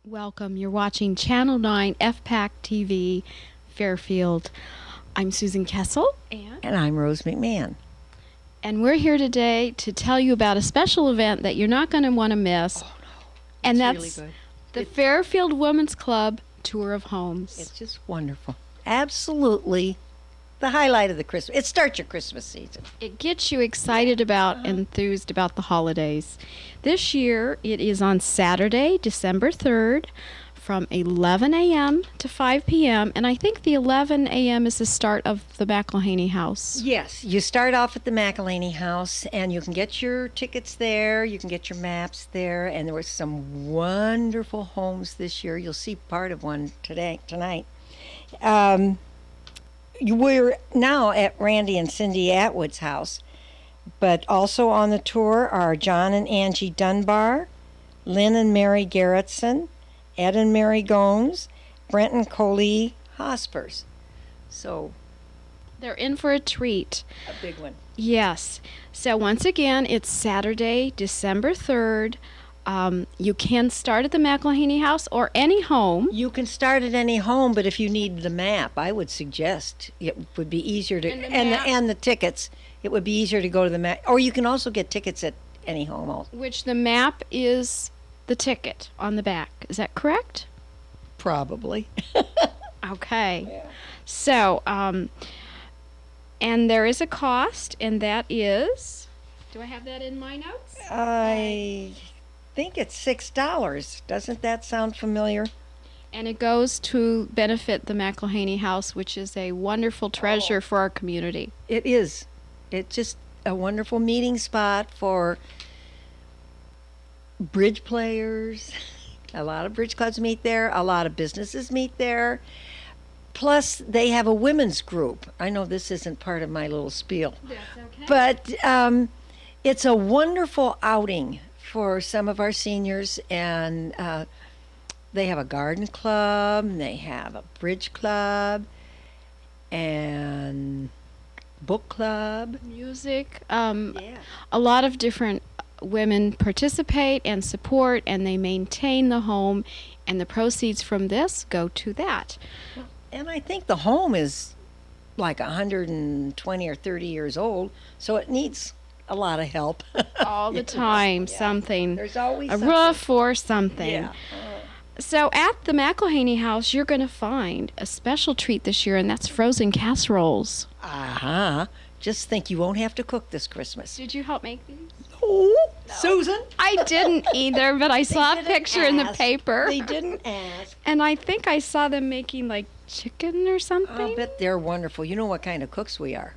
Welcome. You're watching Channel 9 FPAC TV, Fairfield. I'm Susan Kessel, And I'm Rose McMahon. and we're here today to tell you about a special event that you're not going to want to miss. Oh, no. And It's that's really good. the Fairfield Women's Club Tour of Homes. It's just wonderful. Absolutely the highlight of the Christmas. It starts your Christmas season. It gets you excited about, enthused about the holidays. This year, it is on Saturday, December 3rd, from 11 a.m. to 5 p.m., and I think the 11 a.m. is the start of the McElhaney House. Yes, you start off at the McElhaney House, and you can get your tickets there. You can get your maps there, and there were some wonderful homes this year. You'll see part of one tonight. We're now at Randy and Cindy Attwood's house, but also on the tour are John and Angie Dunbar, Lynn and Mary Garrettson, Ed and Mary Gomes, Brent and Coley Hospers. So, They're in for a treat. a big one. Yes. So once again, it's Saturday, December 3rd. You can start at the McElhaney House or any home. You can start at any home, but if you need the map, I would suggest it would be easier to, And the and map- the tickets, it would be easier to go to the map, or you can also get tickets at any home also. Which the map is the ticket on the back. Is that correct? Probably. Okay. Yeah. So, and there is a cost, and that is. Do I have that in my notes? I think it's $6. Doesn't that sound familiar? And it goes to benefit the McElhaney House, which is a wonderful treasure for our community. It is. It's just a wonderful meeting spot for bridge players. A lot of bridge clubs meet there. A lot of businesses meet there. Plus, they have a women's group. I know this isn't part of my little spiel, That's okay. but it's a wonderful outing for some of our seniors, and they have a garden club, they have a bridge club, and book club. Music. Yeah. A lot of different women participate and support, and they maintain the home, and the proceeds from this go to that. And I think the home is like 120 or 30 years old, so it needs a lot of help. All the You know, time, yeah. something. There's always A something. roof or something. Yeah. So at the McElhaney House, you're going to find a special treat this year, and that's frozen casseroles. Uh-huh. Just think you won't have to cook this Christmas. Did you help make these? Oh, Susan. I didn't either, but I saw a didn't picture in the ask. paper. They didn't ask. And I think I saw them making like chicken or something. I'll bet they're wonderful. You know what kind of cooks we are.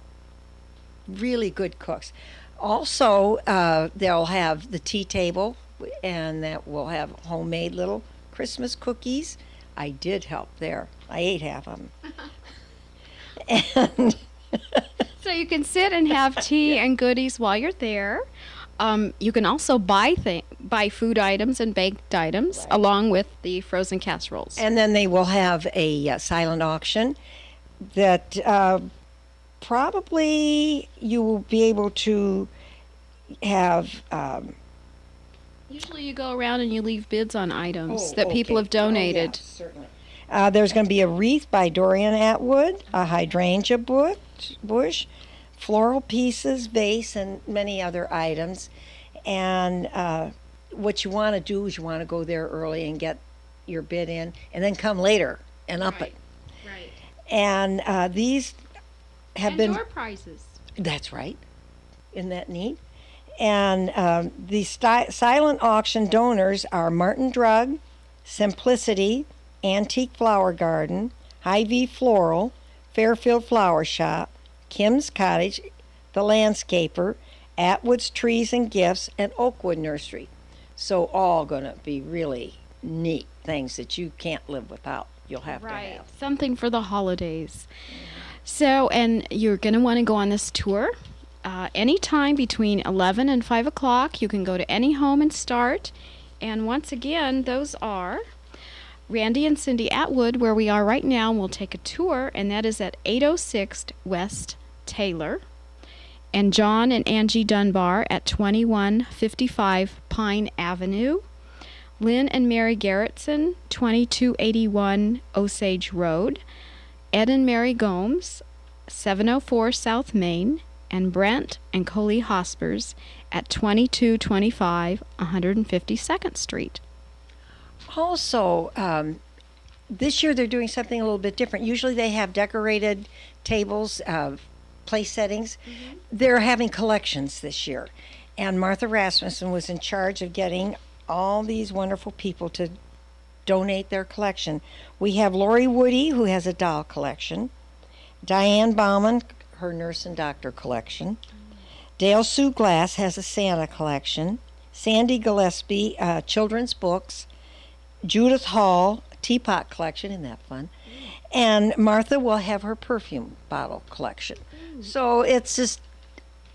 Really good cooks. Also, they'll have the tea table, and that will have homemade little Christmas cookies. I did help there. I ate half of them. And So you can sit and have tea and goodies while you're there. You can also buy food items and baked items Right. along with the frozen casseroles. And then they will have a silent auction that probably you will be able to have. Usually you go around and you leave bids on items Oh, that people okay. have donated. Oh, yeah, certainly. There's going to be a wreath by Dorian Attwood, a hydrangea bush, floral pieces, vase, and many other items. And what you want to do is you want to go there early and get your bid in, and then come later and up it. Right. And these have And been. door prizes. That's right. Isn't that neat? And the silent auction donors are Martin Drug, Simplicity, Antique Flower Garden, Hy-Vee Floral, Fairfield Flower Shop, Kim's Cottage, The Landscaper, Atwood's Trees and Gifts, and Oakwood Nursery. So all going to be really neat things that you can't live without. You'll have to Right. have. Something for the holidays. So, and you're going to want to go on this tour. Anytime between 11 and 5 o'clock, you can go to any home and start. And once again, those are Randy and Cindy Attwood, where we are right now, and we'll take a tour, and that is at 806 West Taylor. And John and Angie Dunbar at 2155 Pine Avenue. Lynn and Mary Garrettson, 2281 Osage Road. Ed and Mary Gomes, 704 South Main. And Brent and Coley Hospers at 2225 152nd Street. Also, this year they're doing something a little bit different. Usually they have decorated tables, place settings. They're having collections this year. And Martha Rasmussen was in charge of getting all these wonderful people to donate their collection. We have Lori Woody, who has a doll collection. Diane Bauman, her nurse and doctor collection. Dale Sue Glass has a Santa collection. Sandy Gillespie, children's books. Judith Hall, teapot collection. Isn't that fun? And Martha will have her perfume bottle collection. So it's just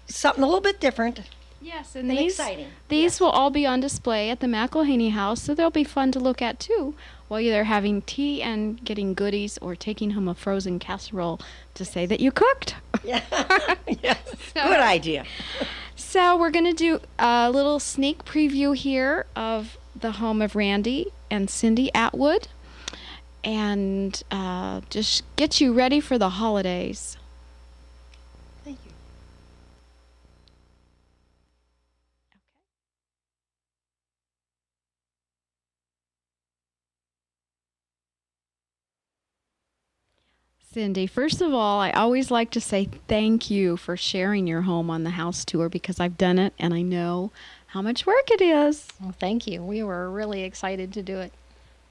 something a little bit different. Yes, and exciting. These will all be on display at the McElhaney House, so they'll be fun to look at too, while you're having tea and getting goodies or taking home a frozen casserole to say that you cooked. Yeah, yes. Good idea. So we're going to do a little sneak preview here of the home of Randy and Cindy Attwood, and just get you ready for the holidays. Thank you. Cindy, first of all, I always like to say thank you for sharing your home on the house tour, because I've done it and I know how much work it is. Well, thank you. We were really excited to do it.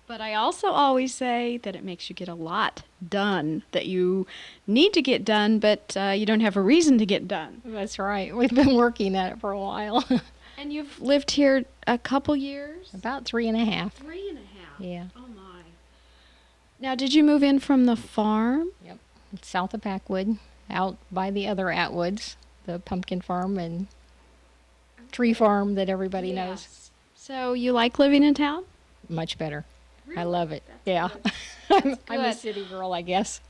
But I also always say that it makes you get a lot done that you need to get done, but you don't have a reason to get done. That's right. We've been working at it for a while. And you've lived here a couple years? About 3.5. 3.5. Yeah. Oh, my. Now, did you move in from the farm? Yep. It's south of Packwood, out by the other Attwoods, the pumpkin farm and tree farm that everybody knows. So you like living in town? Much better. Really? I love it. That's Yeah. good. I'm a Good. city girl, I guess.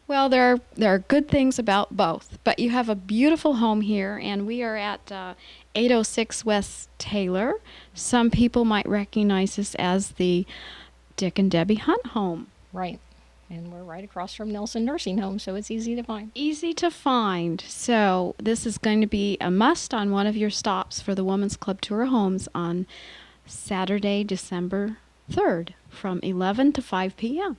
Well, there are good things about both, but you have a beautiful home here, and we are at 806 West Taylor. Some people might recognize this as the Dick and Debbie Hunt home. Right. And we're right across from Nelson Nursing Home, so it's easy to find. Easy to find. So this is going to be a must on one of your stops for the Women's Club Tour Homes on Saturday, December 3rd from 11 to 5 p.m.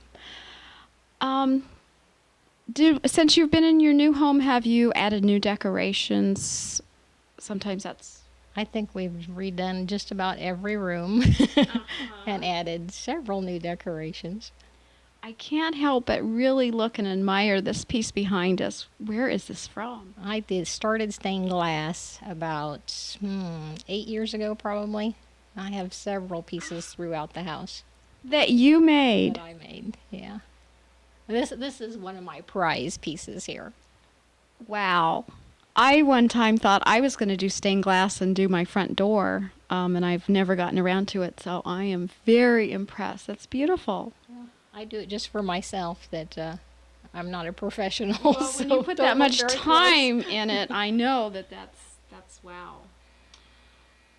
Since you've been in your new home, have you added new decorations? Sometimes that's... I think we've redone just about every room and added several new decorations. I can't help but really look and admire this piece behind us. Where is this from? I started stained glass about 8 years ago, probably. I have several pieces throughout the house That you made. that I made. Yeah, this is one of my prize pieces here. Wow. I one time thought I was going to do stained glass and do my front door, and I've never gotten around to it, so I am very impressed. That's beautiful. I do it just for myself. That I'm not a professional. Well, when so you put don't that look much very close. time in it, I know that's wow.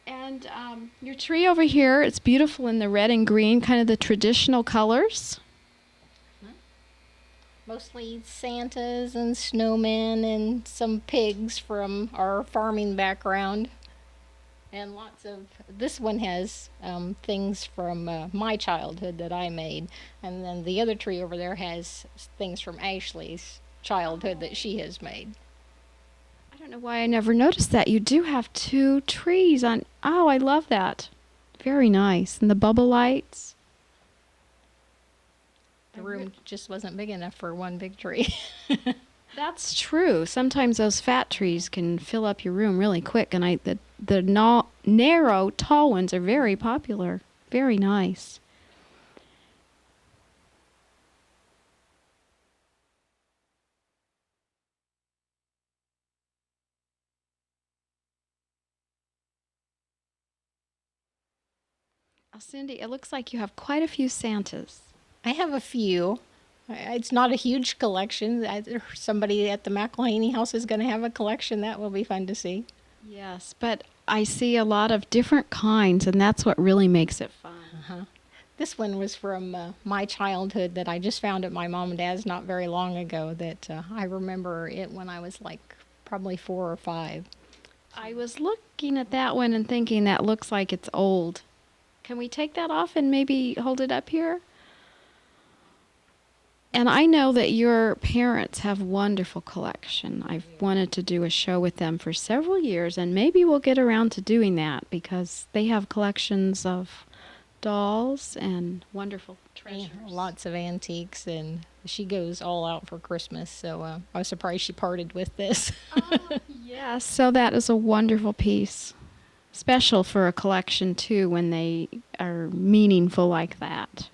And your tree over here, it's beautiful in the red and green, kind of the traditional colors. Mostly Santas and snowmen and some pigs from our farming background. And lots of, this one has things from my childhood that I made. And then the other tree over there has things from Ashley's childhood that she has made. I don't know why I never noticed that. You do have two trees on. Oh, I love that. Very nice. And the bubble lights. The room just wasn't big enough for one big tree. That's true. Sometimes those fat trees can fill up your room really quick, and the narrow, tall ones are very popular. Very nice. Cindy, it looks like you have quite a few Santas. I have a few. It's not a huge collection. Somebody at the McElhaney House is going to have a collection. That will be fun to see. Yes, but I see a lot of different kinds, and that's what really makes it fun. This one was from my childhood that I just found at my mom and dad's not very long ago. That I remember it when I was like probably 4 or 5. I was looking at that one and thinking that looks like it's old. Can we take that off and maybe hold it up here? And I know that your parents have wonderful collection. I've wanted to do a show with them for several years, and maybe we'll get around to doing that because they have collections of dolls and wonderful treasures. Lots of antiques, and she goes all out for Christmas. So I was surprised she parted with this. Yes, so that is a wonderful piece. Special for a collection, too, when they are meaningful like that.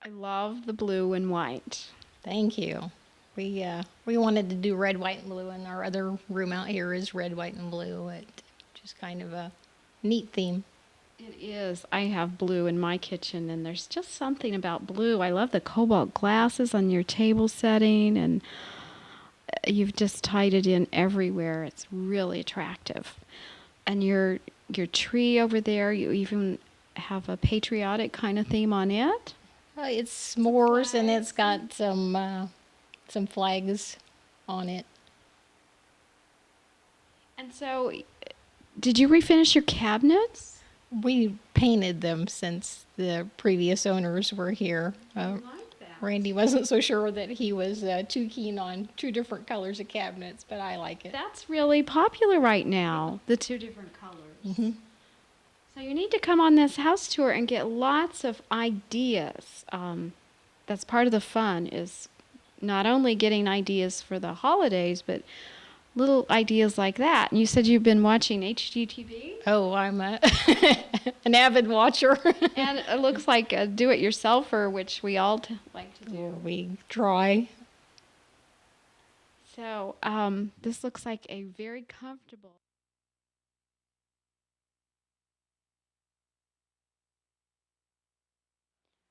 I love the blue and white. Thank you. We wanted to do red, white, and blue, and our other room out here is red, white, and blue. It just kind of a neat theme. It is. I have blue in my kitchen, and there's just something about blue. I love the cobalt glasses on your table setting, and you've just tied it in everywhere. It's really attractive. And your tree over there, you even have a patriotic kind of theme on it. It's s'mores, and it's got some flags on it. And so, did you refinish your cabinets? We painted them since the previous owners were here. Randy wasn't so sure that he was too keen on 2 different colors of cabinets, but I like it. That's really popular right now, the 2 different colors. Mm-hmm. So you need to come on this house tour and get lots of ideas. That's part of the fun, is not only getting ideas for the holidays, but little ideas like that. And you said you've been watching HGTV? Oh, I'm an avid watcher. And it looks like a do-it-yourselfer, which we all like to do. We try. So this looks like a very comfortable...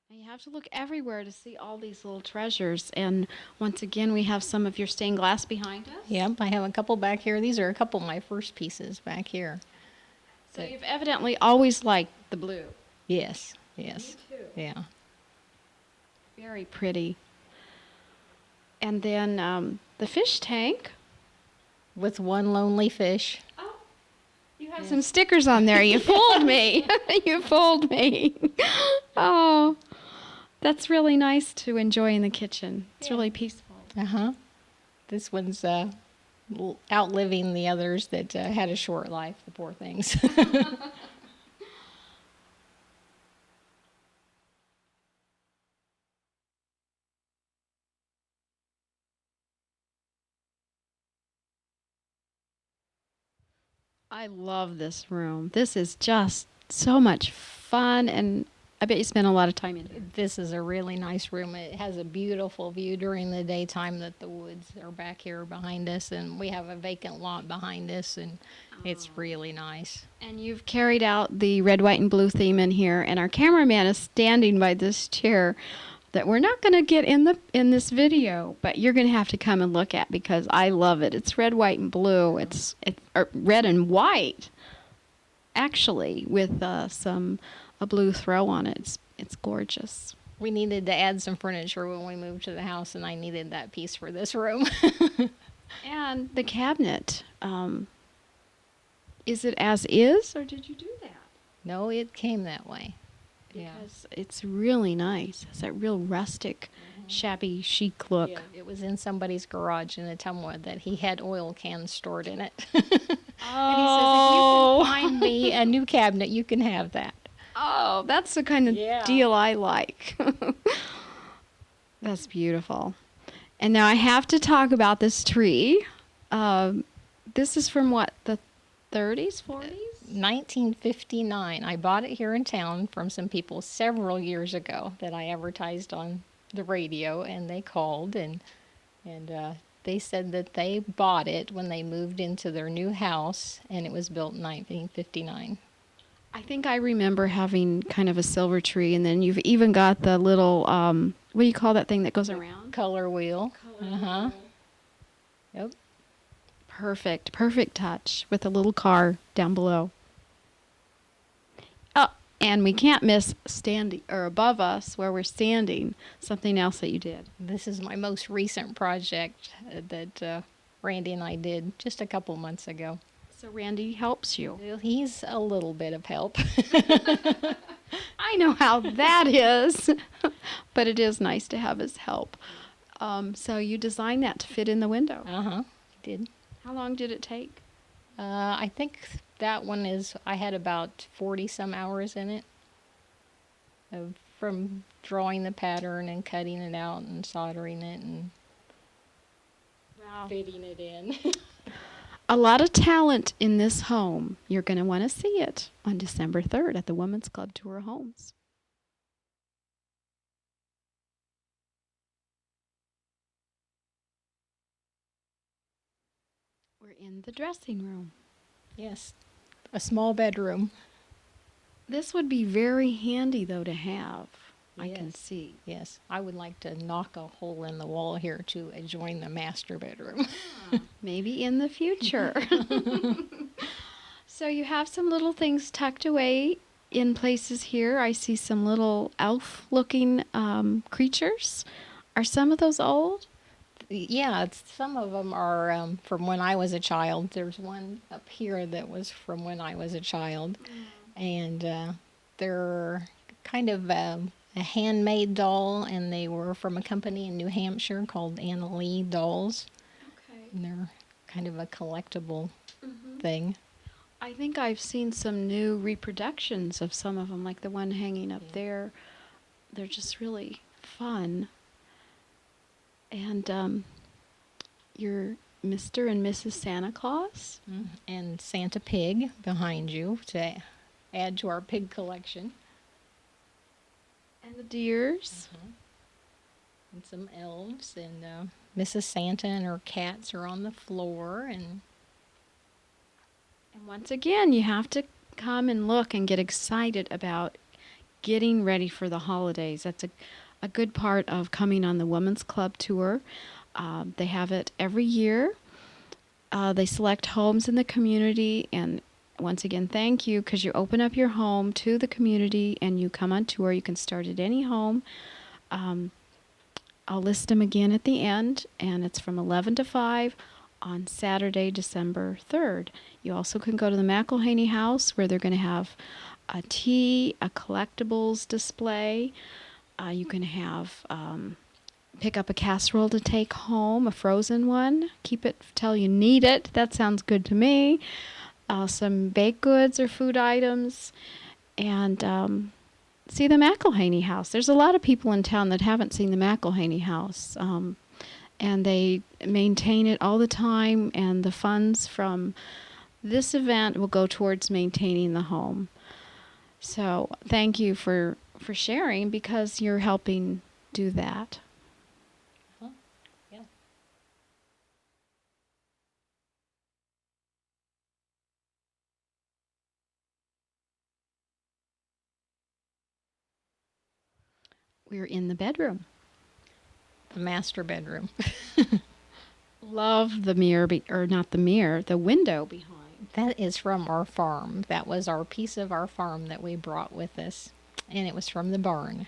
You have to look everywhere to see all these little treasures. And once again, we have some of your stained glass behind us. Yep, I have a couple back here. These are a couple of my first pieces back here. So you've evidently always liked the blue. Yes, yes. Me too. Yeah. Very pretty. And then the fish tank. With one lonely fish. Oh, you have some stickers on there. You fooled me. You fooled me. Oh, that's really nice to enjoy in the kitchen. It's really peaceful. Uh-huh. This one's outliving the others that had a short life, the poor things. I love this room. This is just so much fun, and I bet you spend a lot of time in it. This is a really nice room. It has a beautiful view during the daytime that the woods are back here behind us, and we have a vacant lot behind us, and it's really nice. And you've carried out the red, white, and blue theme in here, and our cameraman is standing by this chair that we're not going to get in this video, but you're going to have to come and look at because I love it. It's red, white, and blue. It's red and white, actually, with a blue throw on it. It's gorgeous. We needed to add some furniture when we moved to the house, and I needed that piece for this room. And the cabinet, is it as is, or did you do that? No, it came that way. Because it's really nice. It's that real rustic, shabby chic look. Yeah, it was in somebody's garage in Attwood that he had oil cans stored in it. Oh. And he says, if you can find me a new cabinet, you can have that. Oh, that's the kind of deal I like. That's beautiful. And now I have to talk about this tree. This is from what, the 30s, 40s? 1959. I bought it here in town from some people several years ago that I advertised on the radio, and they called and they said that they bought it when they moved into their new house, and it was built in 1959. I think I remember having kind of a silver tree, and then you've even got the little, what do you call that thing that goes around? Color wheel. Uh-huh. Yep. Perfect, perfect touch with a little car down below. Oh, and we can't miss standing, or above us where we're standing, something else that you did. This is my most recent project that Randy and I did just a couple months ago. So Randy helps you. Well, he's a little bit of help. I know how that is, but it is nice to have his help. So you designed that to fit in the window. Uh-huh. Did. How long did it take? I think that one I had about 40 some hours in it from drawing the pattern and cutting it out and soldering it and Wow. fitting it in. A lot of talent in this home. You're going to want to see it on December 3rd at the Women's Club Tour of Homes. We're in the dressing room. Yes, a small bedroom. This would be very handy, though, to have. I can Yes. see. Yes, I would like to knock a hole in the wall here to adjoin the master bedroom. Maybe in the future. So you have some little things tucked away in places here. I see some little elf-looking creatures. Are some of those old? Yeah, some of them are from when I was a child. There's one up here that was from when I was a child. And they're kind of a handmade doll, and they were from a company in New Hampshire called Anna Lee Dolls. Okay. And they're kind of a collectible thing. I think I've seen some new reproductions of some of them, like the one hanging up there. They're just really fun. And you're Mr. and Mrs. Santa Claus. And Santa Pig behind you to add to our pig collection. And the deers. And some elves, and Mrs. Santa and her cats are on the floor, and Once again, you have to come and look and get excited about getting ready for the holidays. That's a good part of coming on the Women's Club Tour. They have it every year. They select homes in the community, and once again, thank you, because you open up your home to the community and you come on tour. You can start at any home. I'll list them again at the end, and it's from 11 to 5 on Saturday, December 3rd. You also can go to the McElhaney House, where they're going to have a tea, a collectibles display. You can have pick up a casserole to take home, a frozen one. Keep it till you need it. That sounds good to me. Some baked goods or food items, and see the McElhaney House. There's a lot of people in town that haven't seen the McElhaney House, and they maintain it all the time, and the funds from this event will go towards maintaining the home. So thank you for sharing, because you're helping do that. yeah. We're in the bedroom. The master bedroom. Love the mirror, or not the mirror, the window behind. That is from our farm. That was our piece of our farm that we brought with us, and it was from the barn.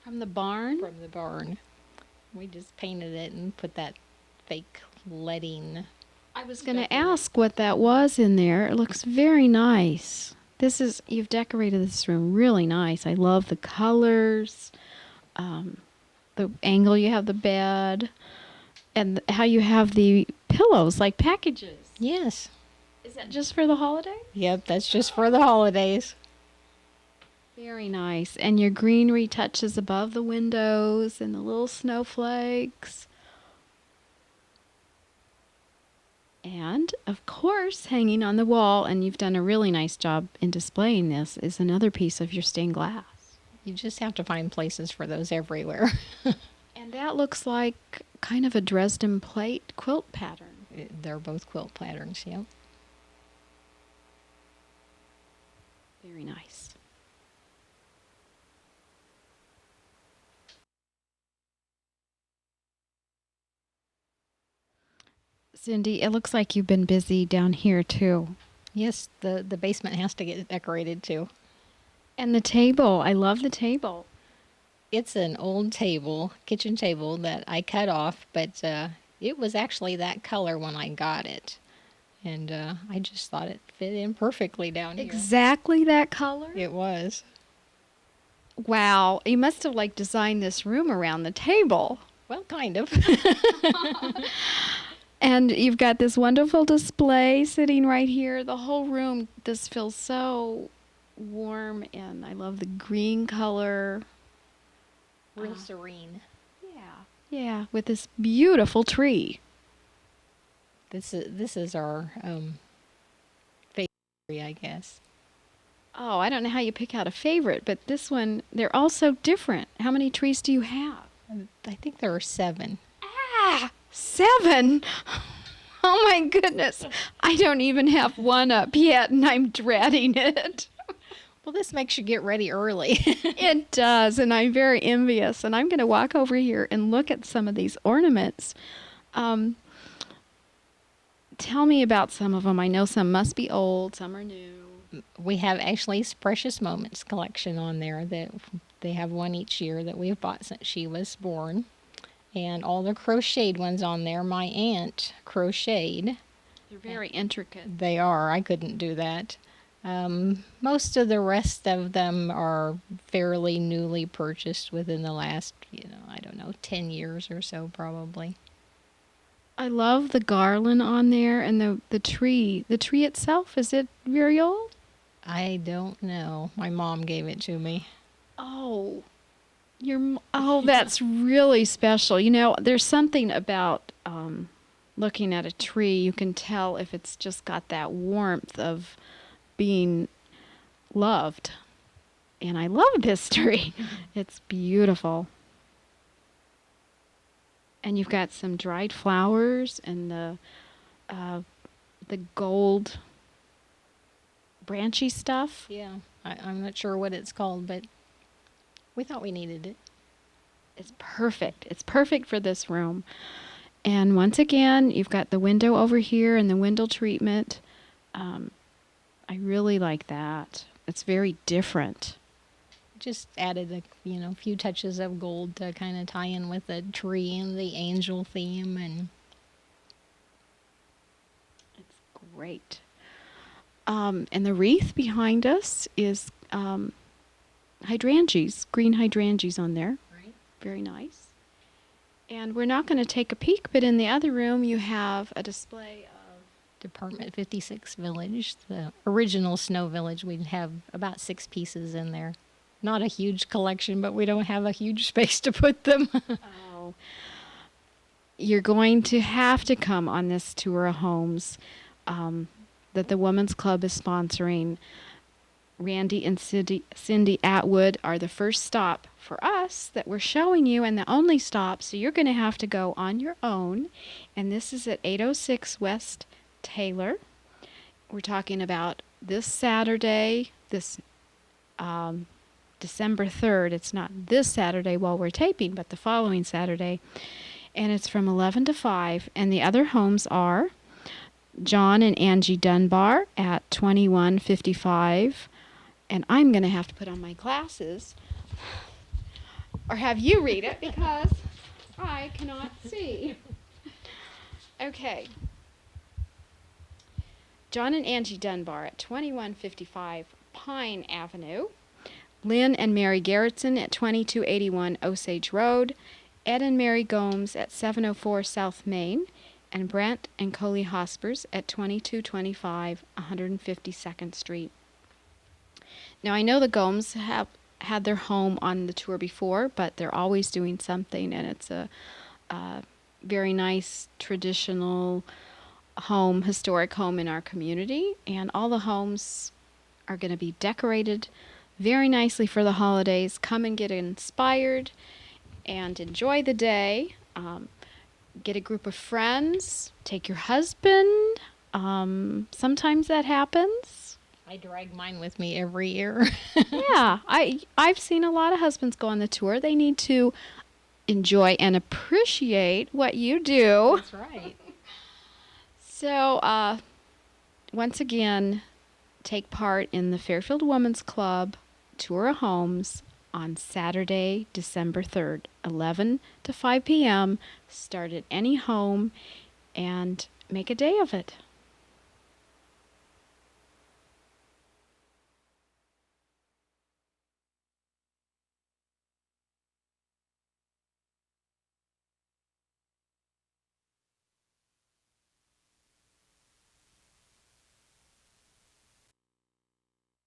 From the barn? From the barn. We just painted it and put that fake leading. I was going to ask what that was in there. It looks very nice. You've decorated this room really nice. I love the colors, the angle you have the bed, and how you have the pillows like packages. Yes. Is that just for the holiday? Yep, that's just for the holidays. Very nice. And your greenery touches above the windows and the little snowflakes. And, of course, hanging on the wall, and you've done a really nice job in displaying this, is another piece of your stained glass. You just have to find places for those everywhere. And that looks like kind of a Dresden plate quilt pattern. They're both quilt patterns, yep. Very nice. Cindy, it looks like you've been busy down here too. Yes, the basement has to get decorated too. And the table. I love the table. It's an old table, kitchen table that I cut off, but it was actually that color when I got it. And I just thought it fit in perfectly down here. Exactly that color? It was. Wow. You must have like designed this room around the table. Well, kind of. And you've got this wonderful display sitting right here. The whole room just feels so warm, and I love the green color. Real serene. Yeah. Yeah, with this beautiful tree. This is our favorite tree, I guess. Oh, I don't know how you pick out a favorite, but this one, they're all so different. How many trees do you have? I think there are 7. Ah, 7? Oh my goodness. I don't even have one up yet, and I'm dreading it. Well, this makes you get ready early. It does, and I'm very envious. And I'm going to walk over here and look at some of these ornaments. Tell me about some of them. I know some must be old, some are new. We have Ashley's Precious Moments collection on there that they have one each year that we've bought since she was born. And all the crocheted ones on there, my aunt crocheted. They're very intricate. They are. I couldn't do that. Most of the rest of them are fairly newly purchased within the last, 10 years or so probably. I love the garland on there and the tree. The tree itself, is it very old? I don't know. My mom gave it to me. Oh, that's really special. You know, there's something about looking at a tree. You can tell if it's just got that warmth of being loved. And I love this tree. It's beautiful. And you've got some dried flowers and the gold branchy stuff. Yeah, I'm not sure what it's called, but we thought we needed it. It's perfect. It's perfect for this room. And once again, you've got the window over here and the window treatment. I really like that. It's very different. Just added a few touches of gold to kind of tie in with the tree and the angel theme, and it's great. And the wreath behind us is hydrangeas, green hydrangeas on there. Right. Very nice. And we're not going to take a peek, but in the other room you have a display of Department 56 Village, the original Snow Village. We have about 6 pieces in there. Not a huge collection, but we don't have a huge space to put them. Oh. You're going to have to come on this tour of homes that the Women's Club is sponsoring. Randy and Cindy Attwood are the first stop for us that we're showing you, and the only stop, so you're going to have to go on your own. And this is at 806 West Taylor. We're talking about this Saturday, this December 3rd. It's not this Saturday while we're taping, but the following Saturday. And it's from 11 to 5. And the other homes are John and Angie Dunbar at 2155. And I'm going to have to put on my glasses or have you read it because I cannot see. Okay. John and Angie Dunbar at 2155 Pine Avenue. Lynn and Mary Garrettson at 2281 Osage Road. Ed and Mary Gomes at 704 South Main. And Brent and Coley Hospers at 2225 152nd Street. Now, I know the Gomes have had their home on the tour before, but they're always doing something, and it's a very nice traditional home, historic home in our community, and all the homes are going to be decorated very nicely for the holidays. Come and get inspired and enjoy the day. Get a group of friends, take your husband. Sometimes that happens. I drag mine with me every year. Yeah, I've seen a lot of husbands go on the tour. They need to enjoy and appreciate what you do. That's right. So, once again, take part in the Fairfield Women's Club Tour of Homes on Saturday, December 3rd, 11 to 5 p.m. Start at any home and make a day of it.